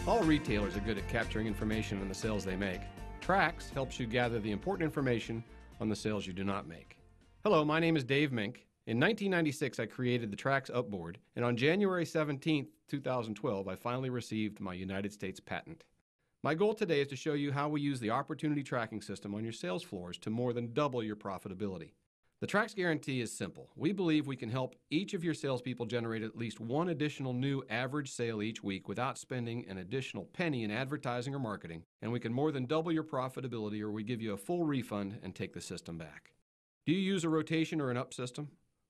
All retailers are good at capturing information on the sales they make. Trax helps you gather the important information on the sales you do not make. Hello, my name is Dave Mink. In 1996, I created the Trax Upboard, and on January 17, 2012, I finally received my United States patent. My goal today is to show you how we use the opportunity tracking system on your sales floors to more than double your profitability. The Trax guarantee is simple. We believe we can help each of your salespeople generate at least one additional new average sale each week without spending an additional penny in advertising or marketing, and we can more than double your profitability, or we give you a full refund and take the system back. Do you use a rotation or an up system?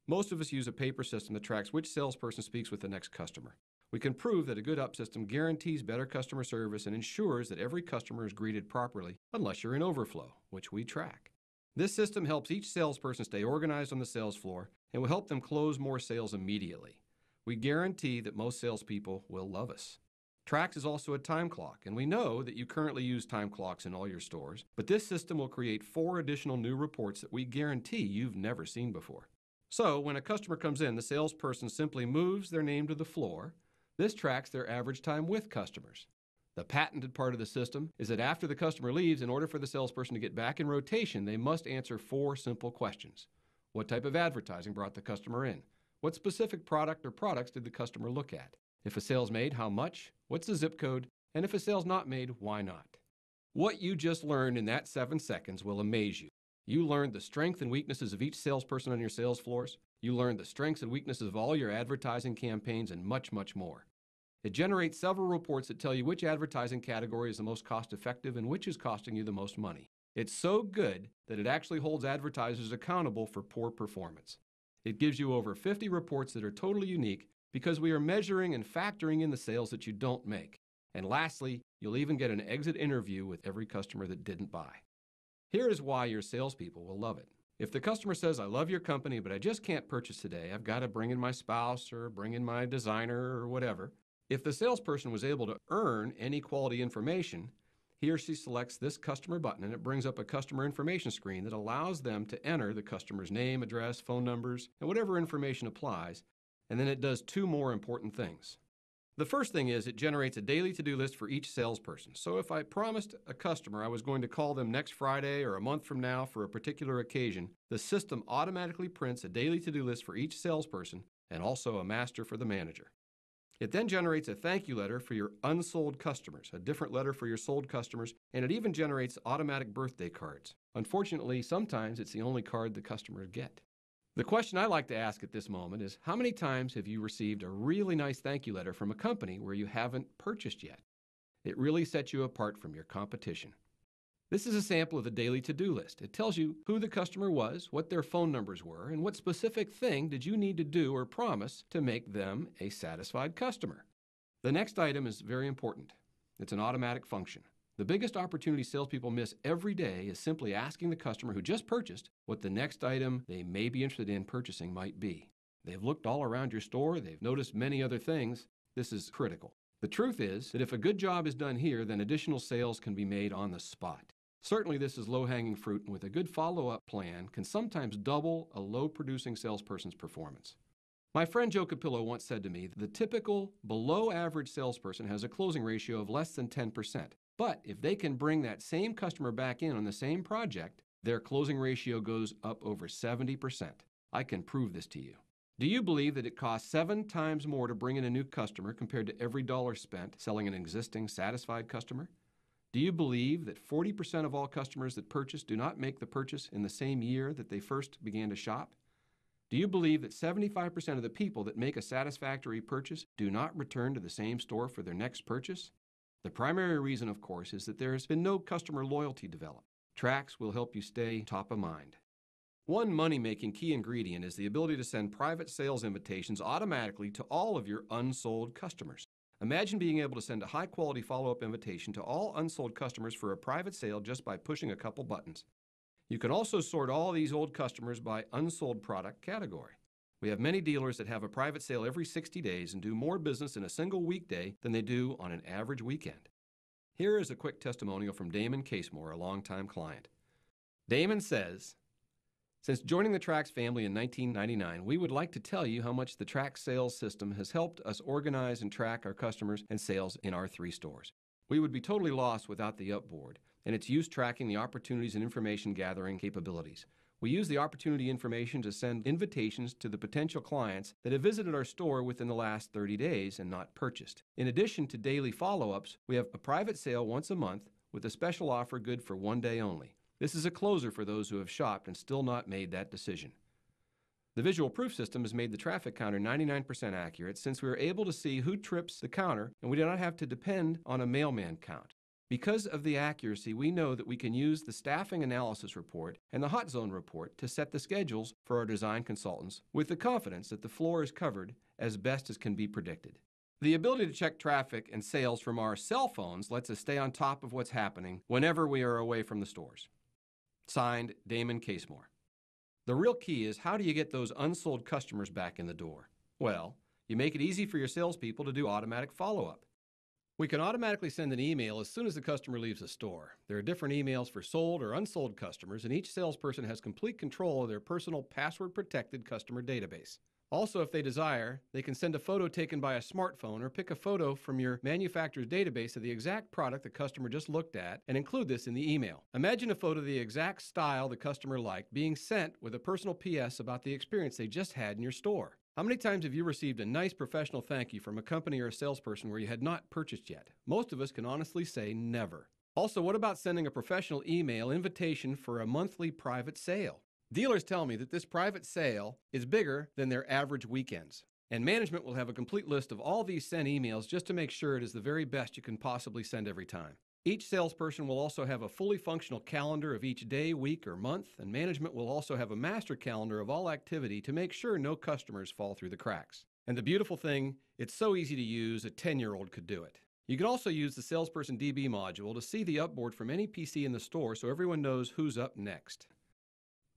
Most of us use a paper system that tracks which salesperson speaks with the next customer. We can prove that a good up system guarantees better customer service and ensures that every customer is greeted properly, unless you're in overflow, which we track. This system helps each salesperson stay organized on the sales floor and will help them close more sales immediately. We guarantee that most salespeople will love us. Trax is also a time clock, and we know that you currently use time clocks in all your stores, but this system will create 4 additional new reports that we guarantee you've never seen before. So, when a customer comes in, the salesperson simply moves their name to the floor. This tracks their average time with customers. The patented part of the system is that after the customer leaves, in order for the salesperson to get back in rotation, they must answer 4 simple questions. What type of advertising brought the customer in? What specific product or products did the customer look at? If a sale's made, how much? What's the zip code? And if a sale's not made, why not? What you just learned in that 7 seconds will amaze you. You learned the strengths and weaknesses of each salesperson on your sales floors. You learned the strengths and weaknesses of all your advertising campaigns and much, much more. It generates several reports that tell you which advertising category is the most cost-effective and which is costing you the most money. It's so good that it actually holds advertisers accountable for poor performance. It gives you over 50 reports that are totally unique because we are measuring and factoring in the sales that you don't make. And lastly, you'll even get an exit interview with every customer that didn't buy. Here is why your salespeople will love it. If the customer says, "I love your company, but I just can't purchase today. I've got to bring in my spouse or bring in my designer or whatever," if the salesperson was able to earn any quality information, he or she selects this customer button and it brings up a customer information screen that allows them to enter the customer's name, address, phone numbers, and whatever information applies, and then it does 2 more important things. The first thing is it generates a daily to-do list for each salesperson. So if I promised a customer I was going to call them next Friday or a month from now for a particular occasion, the system automatically prints a daily to-do list for each salesperson and also a master for the manager. It then generates a thank you letter for your unsold customers, a different letter for your sold customers, and it even generates automatic birthday cards. Unfortunately, sometimes it's the only card the customers get. The question I like to ask at this moment is, how many times have you received a really nice thank you letter from a company where you haven't purchased yet? It really sets you apart from your competition. This is a sample of the daily to-do list. It tells you who the customer was, what their phone numbers were, and what specific thing did you need to do or promise to make them a satisfied customer. The next item is very important. It's an automatic function. The biggest opportunity salespeople miss every day is simply asking the customer who just purchased what the next item they may be interested in purchasing might be. They've looked all around your store. They've noticed many other things. This is critical. The truth is that if a good job is done here, then additional sales can be made on the spot. Certainly this is low-hanging fruit, and with a good follow-up plan can sometimes double a low-producing salesperson's performance. My friend Joe Capillo once said to me that the typical below-average salesperson has a closing ratio of less than 10%. But if they can bring that same customer back in on the same project, their closing ratio goes up over 70%. I can prove this to you. Do you believe that it costs 7 times more to bring in a new customer compared to every dollar spent selling an existing satisfied customer? Do you believe that 40% of all customers that purchase do not make the purchase in the same year that they first began to shop? Do you believe that 75% of the people that make a satisfactory purchase do not return to the same store for their next purchase? The primary reason, of course, is that there has been no customer loyalty developed. Trax will help you stay top of mind. One money-making key ingredient is the ability to send private sales invitations automatically to all of your unsold customers. Imagine being able to send a high-quality follow-up invitation to all unsold customers for a private sale just by pushing a couple buttons. You can also sort all these old customers by unsold product category. We have many dealers that have a private sale every 60 days and do more business in a single weekday than they do on an average weekend. Here is a quick testimonial from Damon Casemore, a longtime client. Damon says, Since joining the Trax family in 1999, we would like to tell you how much the Traxsales system has helped us organize and track our customers and sales in our 3 stores. We would be totally lost without the Upboard and its use tracking the opportunities and information gathering capabilities. We use the opportunity information to send invitations to the potential clients that have visited our store within the last 30 days and not purchased. In addition to daily follow-ups, we have a private sale once a month with a special offer good for 1 day only. This is a closer for those who have shopped and still not made that decision. The visual proof system has made the traffic counter 99% accurate since we are able to see who trips the counter and we do not have to depend on a mailman count. Because of the accuracy, we know that we can use the staffing analysis report and the hot zone report to set the schedules for our design consultants with the confidence that the floor is covered as best as can be predicted. The ability to check traffic and sales from our cell phones lets us stay on top of what's happening whenever we are away from the stores. Signed, Damon Casemore. The real key is, how do you get those unsold customers back in the door? Well, you make it easy for your salespeople to do automatic follow-up. We can automatically send an email as soon as the customer leaves the store. There are different emails for sold or unsold customers, and each salesperson has complete control of their personal password-protected customer database. Also, if they desire, they can send a photo taken by a smartphone or pick a photo from your manufacturer's database of the exact product the customer just looked at and include this in the email. Imagine a photo of the exact style the customer liked being sent with a personal PS about the experience they just had in your store. How many times have you received a nice professional thank you from a company or a salesperson where you had not purchased yet? Most of us can honestly say never. Also, what about sending a professional email invitation for a monthly private sale? Dealers tell me that this private sale is bigger than their average weekends, and management will have a complete list of all these sent emails just to make sure it is the very best you can possibly send every time. Each salesperson will also have a fully functional calendar of each day, week, or month, and management will also have a master calendar of all activity to make sure no customers fall through the cracks. And the beautiful thing, it's so easy to use, a 10-year-old could do it. You can also use the Salesperson DB module to see the Upboard from any PC in the store so everyone knows who's up next.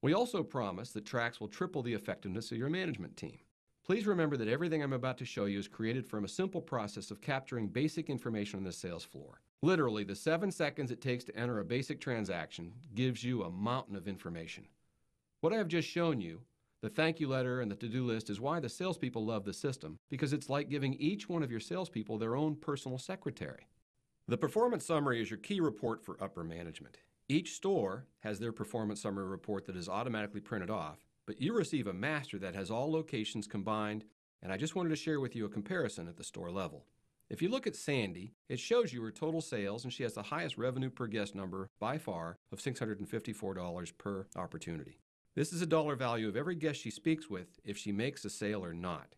We also promise that Trax will triple the effectiveness of your management team. Please remember that everything I'm about to show you is created from a simple process of capturing basic information on the sales floor. Literally, the 7 seconds it takes to enter a basic transaction gives you a mountain of information. What I have just shown you, the thank you letter and the to-do list, is why the salespeople love the system, because it's like giving each one of your salespeople their own personal secretary. The performance summary is your key report for upper management. Each store has their performance summary report that is automatically printed off, but you receive a master that has all locations combined, and I just wanted to share with you a comparison at the store level. If you look at Sandy, it shows you her total sales, and she has the highest revenue per guest number by far of $654 per opportunity. This is a dollar value of every guest she speaks with if she makes a sale or not.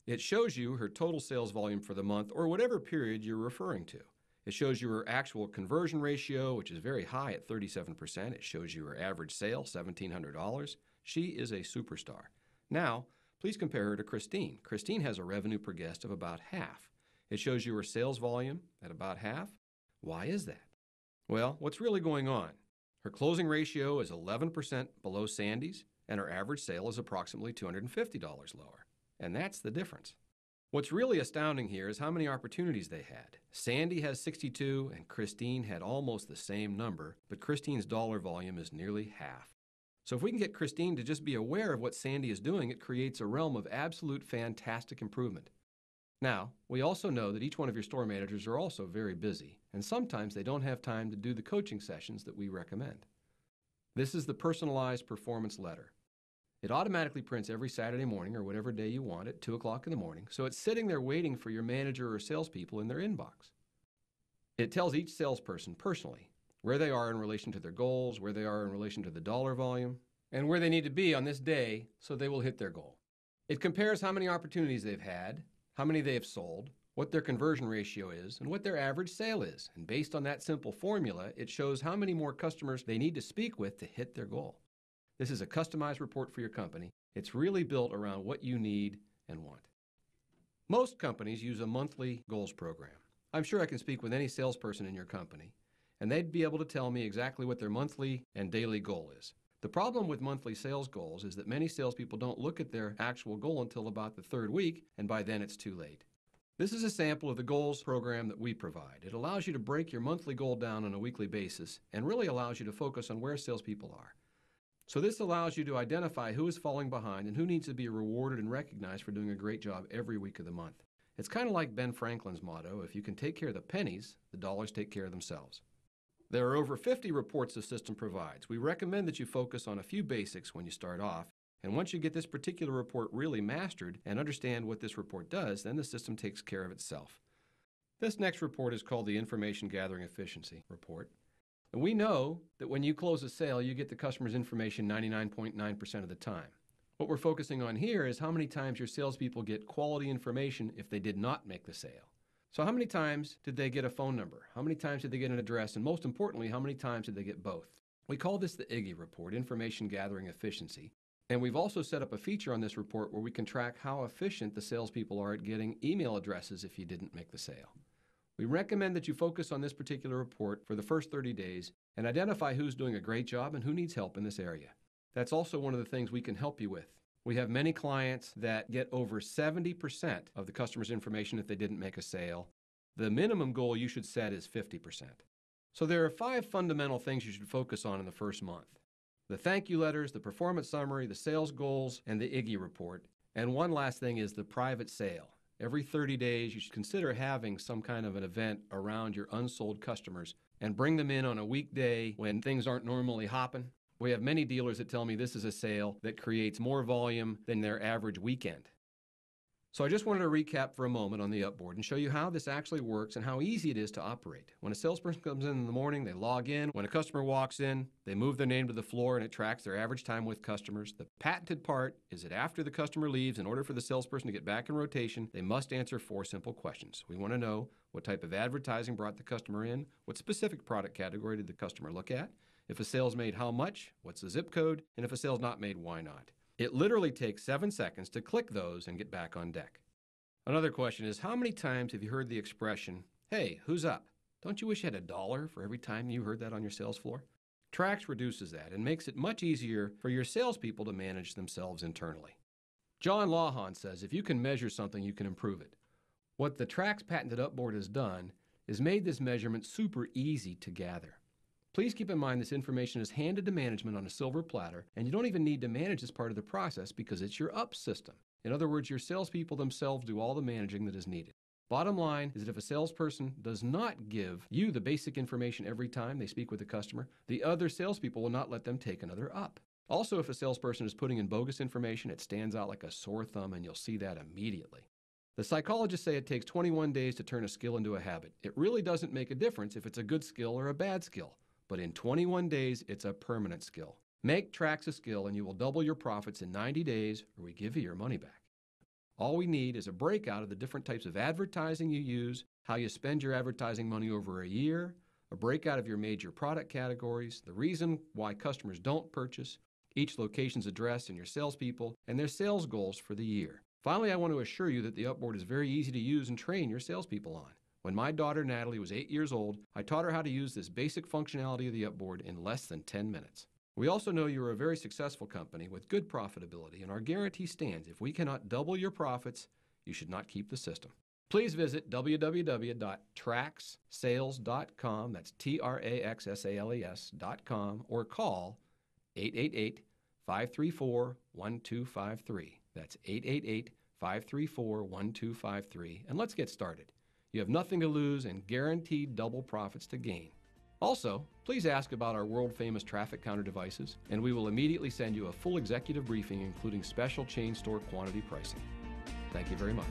It shows you her total sales volume for the month or whatever period you're referring to. It shows you her actual conversion ratio, which is very high at 37%. It shows you her average sale, $1,700. She is a superstar. Now, please compare her to Christine. Christine has a revenue per guest of about half. It shows you her sales volume at about half. Why is that? Well, what's really going on? Her closing ratio is 11% below Sandy's, and her average sale is approximately $250 lower. And that's the difference. What's really astounding here is how many opportunities they had. Sandy has 62 and Christine had almost the same number, but Christine's dollar volume is nearly half. So if we can get Christine to just be aware of what Sandy is doing, it creates a realm of absolute fantastic improvement. Now, we also know that each one of your store managers are also very busy, and sometimes they don't have time to do the coaching sessions that we recommend. This is the personalized performance letter. It automatically prints every Saturday morning or whatever day you want at 2 o'clock in the morning, so it's sitting there waiting for your manager or salespeople in their inbox. It tells each salesperson personally where they are in relation to their goals, where they are in relation to the dollar volume, and where they need to be on this day so they will hit their goal. It compares how many opportunities they've had, how many they have sold, what their conversion ratio is, and what their average sale is. And based on that simple formula, it shows how many more customers they need to speak with to hit their goal. This is a customized report for your company. It's really built around what you need and want. Most companies use a monthly goals program. I'm sure I can speak with any salesperson in your company, and they'd be able to tell me exactly what their monthly and daily goal is. The problem with monthly sales goals is that many salespeople don't look at their actual goal until about the 3rd week, and by then it's too late. This is a sample of the goals program that we provide. It allows you to break your monthly goal down on a weekly basis and really allows you to focus on where salespeople are. So this allows you to identify who is falling behind and who needs to be rewarded and recognized for doing a great job every week of the month. It's kind of like Ben Franklin's motto, if you can take care of the pennies, the dollars take care of themselves. There are over 50 reports the system provides. We recommend that you focus on a few basics when you start off, and once you get this particular report really mastered and understand what this report does, then the system takes care of itself. This next report is called the Information Gathering Efficiency Report. And we know that when you close a sale, you get the customer's information 99.9% of the time. What we're focusing on here is how many times your salespeople get quality information if they did not make the sale. So how many times did they get a phone number? How many times did they get an address? And most importantly, how many times did they get both? We call this the IGE report, Information Gathering Efficiency. And we've also set up a feature on this report where we can track how efficient the salespeople are at getting email addresses if you didn't make the sale. We recommend that you focus on this particular report for the first 30 days and identify who's doing a great job and who needs help in this area. That's also one of the things we can help you with. We have many clients that get over 70% of the customer's information if they didn't make a sale. The minimum goal you should set is 50%. So there are 5 fundamental things you should focus on in the first month: the thank you letters, the performance summary, the sales goals, and the IGE report. And one last thing is the private sale. Every 30 days, you should consider having some kind of an event around your unsold customers and bring them in on a weekday when things aren't normally hopping. We have many dealers that tell me this is a sale that creates more volume than their average weekend. So I just wanted to recap for a moment on the Upboard and show you how this actually works and how easy it is to operate. When a salesperson comes in the morning, they log in. When a customer walks in, they move their name to the floor and it tracks their average time with customers. The patented part is that after the customer leaves, in order for the salesperson to get back in rotation, they must answer 4 simple questions. We want to know what type of advertising brought the customer in, what specific product category did the customer look at, if a sale's made, how much, what's the zip code, and if a sale's not made, why not. It literally takes 7 seconds to click those and get back on deck. Another question is, how many times have you heard the expression, "Hey, who's up? Don't you wish you had $1 for every time you heard that on your sales floor?" Trax reduces that and makes it much easier for your salespeople to manage themselves internally. John Lawhon says, if you can measure something, you can improve it. What the Trax patented Upboard has done is made this measurement super easy to gather. Please keep in mind this information is handed to management on a silver platter, and you don't even need to manage this part of the process because it's your up system. In other words, your salespeople themselves do all the managing that is needed. Bottom line is that if a salesperson does not give you the basic information every time they speak with a customer, the other salespeople will not let them take another up. Also, if a salesperson is putting in bogus information, it stands out like a sore thumb, and you'll see that immediately. The psychologists say it takes 21 days to turn a skill into a habit. It really doesn't make a difference if it's a good skill or a bad skill. But in 21 days, it's a permanent skill. Make Trax a skill and you will double your profits in 90 days, or we give you your money back. All we need is a breakout of the different types of advertising you use, how you spend your advertising money over a year, a breakout of your major product categories, the reason why customers don't purchase, each location's address and your salespeople, and their sales goals for the year. Finally, I want to assure you that the Upboard is very easy to use and train your salespeople on. When my daughter Natalie was 8 years old, I taught her how to use this basic functionality of the Upboard in less than 10 minutes. We also know you are a very successful company with good profitability, and our guarantee stands: if we cannot double your profits, you should not keep the system. Please visit www.traxsales.com, that's Traxsales.com, or call 888-534-1253. That's 888-534-1253, and let's get started. You have nothing to lose and guaranteed double profits to gain. Also, please ask about our world-famous traffic counter devices, and we will immediately send you a full executive briefing including special chain store quantity pricing. Thank you very much.